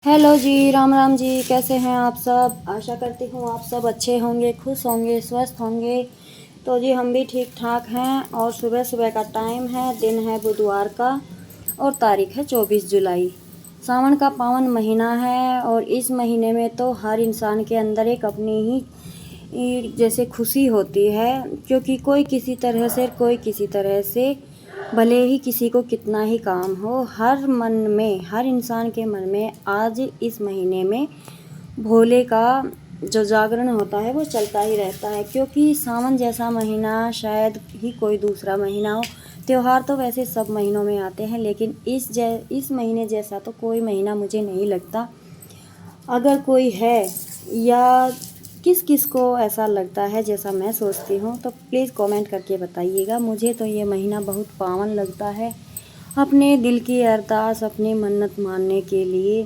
Hello जी, राम राम जी। कैसे हैं आप सब? आशा करती हूँ आप सब अच्छे होंगे, खुश होंगे, स्वस्थ होंगे। तो जी हम भी ठीक ठाक हैं। और सुबह सुबह का टाइम है, दिन है बुधवार का और तारीख है 24 जुलाई। सावन का पावन महीना है और इस महीने में तो हर इंसान के अंदर एक अपनी ही जैसे खुशी होती है, क्योंकि कोई किसी तरह से भले ही किसी को कितना ही काम हो, हर इंसान के मन में आज इस महीने में भोले का जो जागरण होता है वो चलता ही रहता है। क्योंकि सावन जैसा महीना शायद ही कोई दूसरा महीना हो। त्यौहार तो वैसे सब महीनों में आते हैं, लेकिन इस महीने जैसा तो कोई महीना मुझे नहीं लगता। अगर कोई है या किस किस को ऐसा लगता है जैसा मैं सोचती हूँ, तो प्लीज़ कमेंट करके बताइएगा। मुझे तो ये महीना बहुत पावन लगता है। अपने दिल की अरदास, अपनी मन्नत मानने के लिए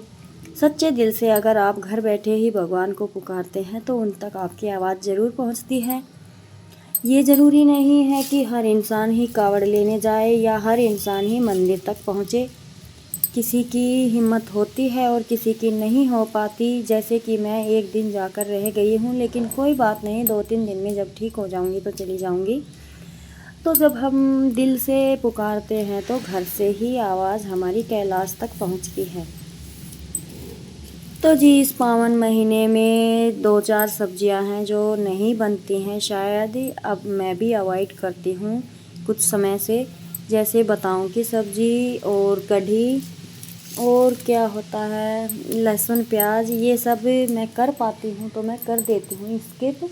सच्चे दिल से अगर आप घर बैठे ही भगवान को पुकारते हैं तो उन तक आपकी आवाज़ ज़रूर पहुँचती है। ये ज़रूरी नहीं है कि हर इंसान ही कावड़ लेने जाए या हर इंसान ही मंदिर तक पहुँचे। किसी की हिम्मत होती है और किसी की नहीं हो पाती। जैसे कि मैं एक दिन जाकर रह गई हूँ, लेकिन कोई बात नहीं, 2-3 दिन में जब ठीक हो जाऊँगी तो चली जाऊँगी। तो जब हम दिल से पुकारते हैं तो घर से ही आवाज़ हमारी कैलाश तक पहुँचती है। तो जी इस पावन महीने में 2-4 सब्जियां हैं जो नहीं बनती हैं, शायद अब मैं भी अवॉइड करती हूँ कुछ समय से। जैसे बताऊँ की सब्ज़ी और कढ़ी और क्या होता है, लहसुन प्याज, ये सब मैं कर पाती हूँ तो मैं कर देती हूँ स्किप।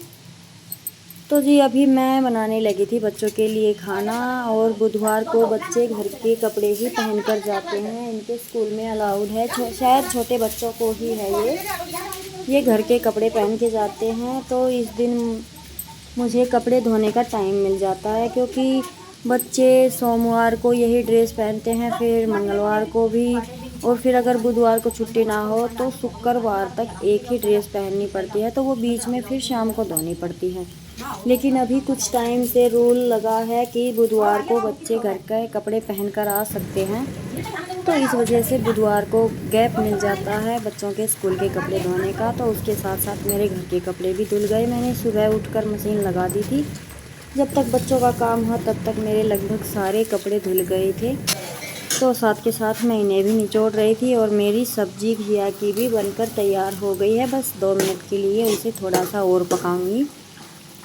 तो जी अभी मैं बनाने लगी थी बच्चों के लिए खाना। और बुधवार को बच्चे घर के कपड़े ही पहन कर जाते हैं, इनके स्कूल में अलाउड है, शायद छोटे बच्चों को ही है ये घर के कपड़े पहन के जाते हैं। तो इस दिन मुझे कपड़े धोने का टाइम मिल जाता है, क्योंकि बच्चे सोमवार को यही ड्रेस पहनते हैं, फिर मंगलवार को भी, और फिर अगर बुधवार को छुट्टी ना हो तो शुक्रवार तक एक ही ड्रेस पहननी पड़ती है, तो वो बीच में फिर शाम को धोनी पड़ती है। लेकिन अभी कुछ टाइम से रूल लगा है कि बुधवार को बच्चे घर के कपड़े पहन कर आ सकते हैं, तो इस वजह से बुधवार को गैप मिल जाता है बच्चों के स्कूल के कपड़े धोने का। तो उसके साथ साथ मेरे घर के कपड़े भी धुल गए। मैंने सुबह उठकर मशीन लगा दी थी, जब तक बच्चों का काम हुआ तब तक मेरे लगभग सारे कपड़े धुल गए थे। तो साथ के साथ मैं इन्हें भी निचोड़ रही थी। और मेरी सब्जी घिया की भी बनकर तैयार हो गई है, बस 2 मिनट के लिए उसे थोड़ा सा और पकाऊंगी।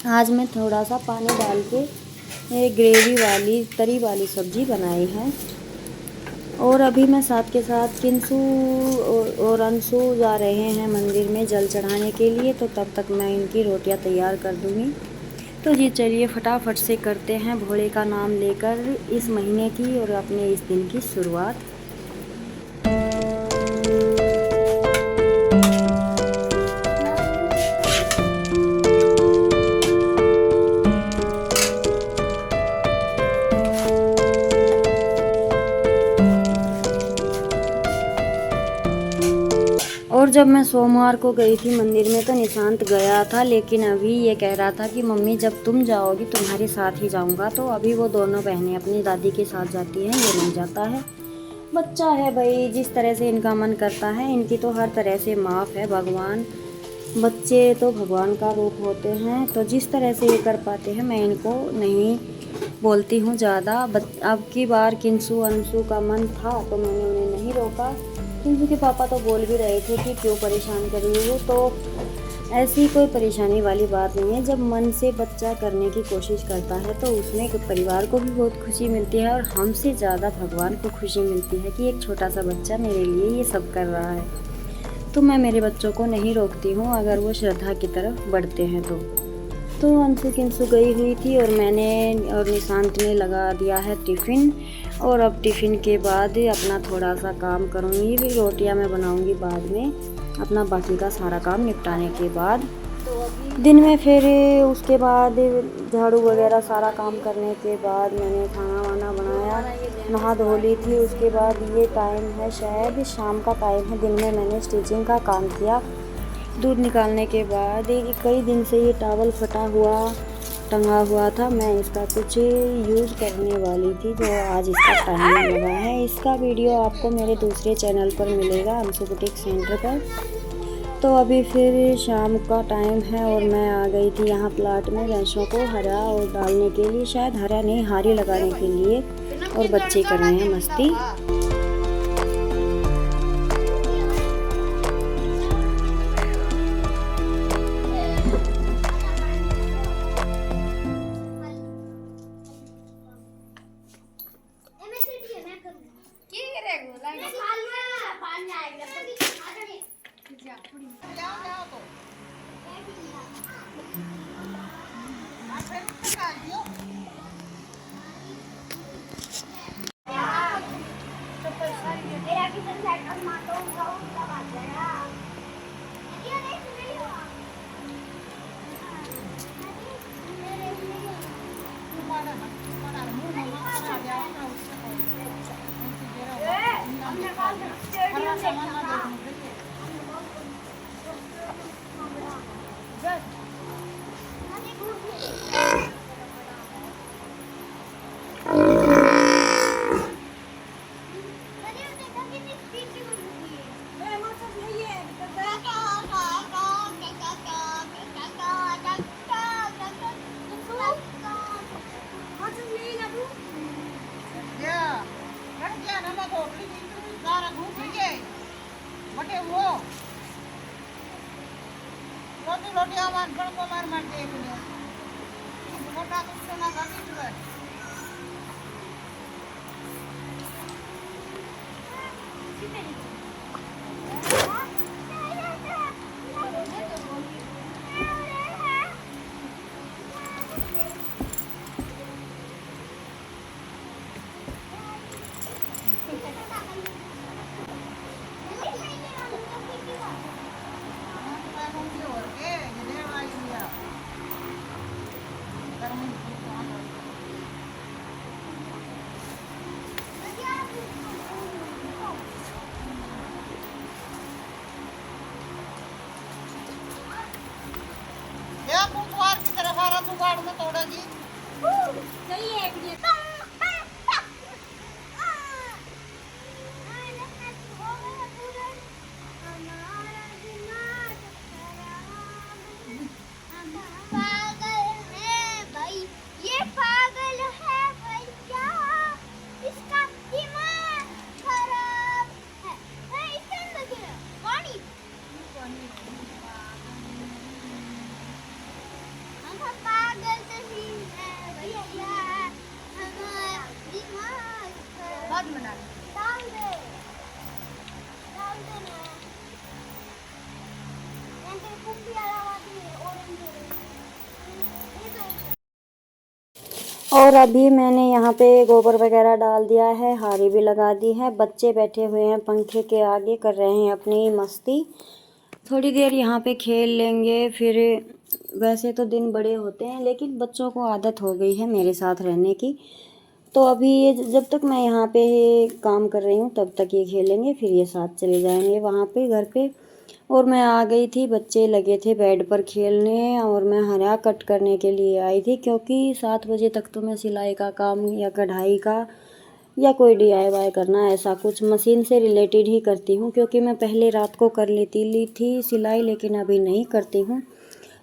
आज मैं थोड़ा सा पानी डाल के ग्रेवी वाली तरी वाली सब्ज़ी बनाई है। और अभी मैं साथ के साथ किंसू और अंशु जा रहे हैं मंदिर में जल चढ़ाने के लिए, तो तब तक मैं इनकी रोटियां तैयार कर दूँगी। तो जी चलिए फटाफट से करते हैं भोले का नाम लेकर इस महीने की और अपने इस दिन की शुरुआत। और जब मैं सोमवार को गई थी मंदिर में तो निशांत गया था, लेकिन अभी ये कह रहा था कि मम्मी जब तुम जाओगी तुम्हारे साथ ही जाऊंगा। तो अभी वो दोनों बहनें अपनी दादी के साथ जाती हैं, ये नहीं जाता है। बच्चा है भाई, जिस तरह से इनका मन करता है, इनकी तो हर तरह से माफ़ है भगवान। बच्चे तो भगवान का रूप होते हैं, तो जिस तरह से ये कर पाते हैं मैं इनको नहीं बोलती हूँ ज़्यादा। अब की बार किंसू अंशु का मन था तो मैंने उन्हें नहीं रोका। किंसू के पापा तो बोल भी रहे थे कि क्यों परेशान कर रही हो, तो ऐसी कोई परेशानी वाली बात नहीं है। जब मन से बच्चा करने की कोशिश करता है तो उसमें परिवार को भी बहुत खुशी मिलती है, और हमसे ज़्यादा भगवान को खुशी मिलती है कि एक छोटा सा बच्चा मेरे लिए ये सब कर रहा है। तो मैं मेरे बच्चों को नहीं रोकती हूँ अगर वो श्रद्धा की तरफ बढ़ते हैं तो अंशु किंसु गई हुई थी और मैंने और निशांत ने लगा दिया है टिफ़िन। और अब टिफ़िन के बाद अपना थोड़ा सा काम करूँगी, भी रोटियाँ मैं बनाऊँगी बाद में, अपना बाकी का सारा काम निपटाने के बाद। दिन में फिर उसके बाद झाड़ू वगैरह सारा काम करने के बाद मैंने खाना वाना बनाया, नहा धो ली थी। उसके बाद ये टाइम है शायद शाम का टाइम है, दिन में मैंने स्टिचिंग का काम किया। दूध निकालने के बाद कई दिन से ये टॉवल फटा हुआ टंगा हुआ था, मैं इसका कुछ यूज़ करने वाली थी, जो आज इसका टाइम लगा है। इसका वीडियो आपको मेरे दूसरे चैनल पर मिलेगा, अंशु बुटीक सेंटर पर। तो अभी फिर शाम का टाइम है और मैं आ गई थी यहाँ प्लाट में भैंसों को हरा और डालने के लिए, शायद हरा नहीं, हारी लगाने के लिए, और बच्चे कर रहे हैं मस्ती। रोटी आवाज बड़ को मार मार दे बोले मोटा कुछ ना गाड़ी चुए कुंवार की तरफ आ रहा तू गाड़ में तोड़ेगी सही है एक ये और अभी मैंने यहाँ पे गोबर वगैरह डाल दिया है, हारी भी लगा दी है। बच्चे बैठे हुए हैं पंखे के आगे, कर रहे हैं अपनी मस्ती। थोड़ी देर यहाँ पे खेल लेंगे, फिर वैसे तो दिन बड़े होते हैं लेकिन बच्चों को आदत हो गई है मेरे साथ रहने की। तो अभी ये जब तक मैं यहाँ पे काम कर रही हूँ तब तक ये खेलेंगे, फिर ये साथ चले जाएंगे वहाँ पे घर पे। और मैं आ गई थी, बच्चे लगे थे बेड पर खेलने और मैं हरा कट करने के लिए आई थी, क्योंकि 7 बजे तक तो मैं सिलाई का काम या कढ़ाई का या कोई DIY करना ऐसा कुछ मशीन से रिलेटेड ही करती हूँ, क्योंकि मैं पहले रात को कर ली थी सिलाई, लेकिन अभी नहीं करती हूँ।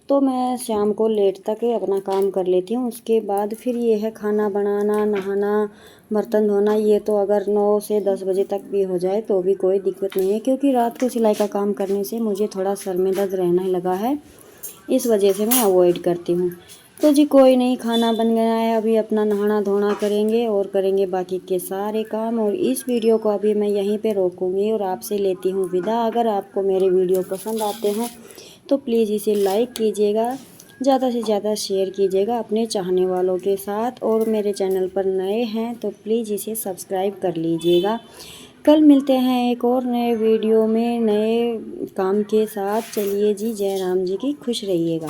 तो मैं शाम को लेट तक अपना काम कर लेती हूँ। उसके बाद फिर ये है खाना बनाना, नहाना, बर्तन धोना। ये तो अगर 9 से 10 बजे तक भी हो जाए तो भी कोई दिक्कत नहीं है, क्योंकि रात को सिलाई का काम करने से मुझे थोड़ा सर में दर्द रहने लगा है, इस वजह से मैं अवॉइड करती हूँ। तो जी कोई नहीं, खाना बन गया है, अभी अपना नहाना धोना करेंगे और करेंगे बाकी के सारे काम। और इस वीडियो को अभी मैं यहीं पे रोकूंगी और आपसे लेती हूँ विदा। अगर आपको मेरे वीडियो पसंद आते हैं तो प्लीज़ इसे लाइक कीजिएगा, ज़्यादा से ज़्यादा शेयर कीजिएगा अपने चाहने वालों के साथ, और मेरे चैनल पर नए हैं तो प्लीज़ इसे सब्सक्राइब कर लीजिएगा। कल मिलते हैं एक और नए वीडियो में नए काम के साथ। चलिए जी, जय राम जी की, खुश रहिएगा।